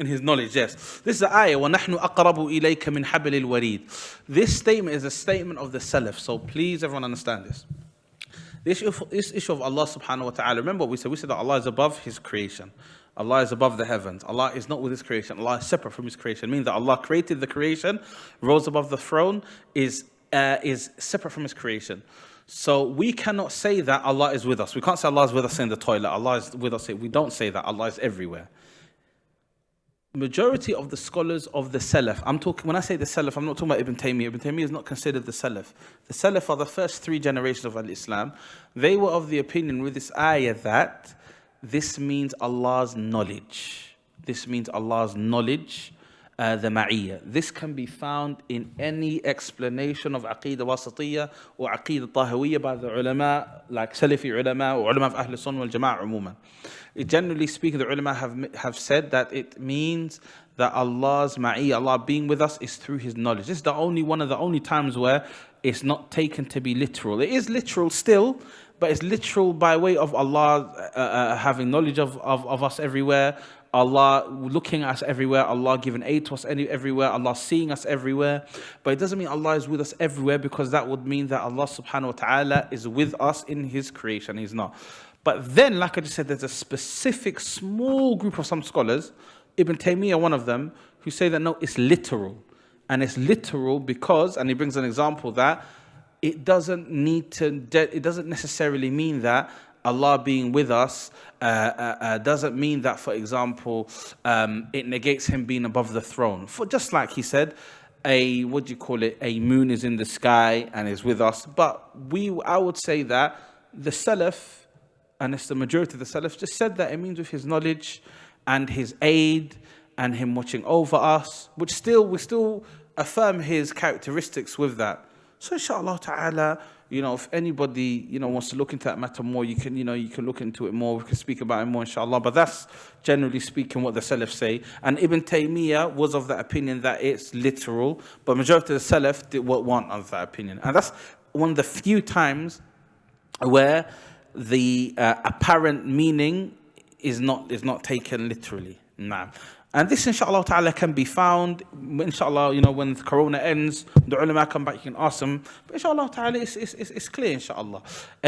In His knowledge, yes. This is the ayah, وَنَحْنُ أَقْرَبُ إِلَيْكَ مِنْ حَبْلِ الْوَرِيدِ. This statement is a statement of the Salaf, so please everyone understand this. This issue of Allah subhanahu wa ta'ala, remember we said that Allah is above His creation. Allah is above the heavens. Allah is not with His creation. Allah is separate from His creation. Meaning that Allah created the creation, rose above the throne, is separate from His creation. So we cannot say that Allah is with us. We can't say Allah is with us in the toilet. Allah is with us. We don't say that. Allah is everywhere. Majority of the scholars of the Salaf, when I say the Salaf, I'm not talking about Ibn Taymiyyah. Ibn Taymiyyah is not considered the Salaf. The Salaf are the first 3 generations of Al-Islam. They were of the opinion with this ayah that this means Allah's knowledge. This means Allah's knowledge, the Ma'iyyah. This can be found in any explanation of Aqeedah Al-Wasatiyyah or Aqeedah Al-Tahawiyya by the ulama, like Salafi ulama or ulama of Ahl Sunnah wal Jama'ah umuman. Generally speaking, the ulama have said that it means that Allah's Ma'iyyah, Allah being with us, is through His knowledge. This is one of the only times where it's not taken to be literal. It is literal still, but it's literal by way of Allah having knowledge of us everywhere, Allah looking at us everywhere, Allah giving aid to us everywhere, Allah seeing us everywhere. But it doesn't mean Allah is with us everywhere, because that would mean that Allah subhanahu wa ta'ala is with us in His creation. He's not. But then, like I just said, there's a specific small group of some scholars, Ibn Taymiyyah one of them, who say that no, it's literal. And it's literal because, and he brings an example that it doesn't necessarily mean that Allah being with us doesn't mean that, for example, it negates Him being above the throne. For just like he said, a moon is in the sky and is with us. But I would say that the Salaf, and it's the majority of the Salaf, just said that it means with His knowledge and His aid and Him watching over us, which we still affirm His characteristics with that. So inshallah ta'ala, if anybody, wants to look into that matter more, you can look into it more. We can speak about it more, inshallah. But that's generally speaking what the Salaf say. And Ibn Taymiyyah was of that opinion that it's literal, but majority of the Salaf weren't of that opinion. And that's one of the few times where the apparent meaning is not taken literally. Nah. And this, inshallah ta'ala, can be found, inshallah, when Corona ends, the ulama come back, you can ask them. But inshallah ta'ala, it's clear, inshallah.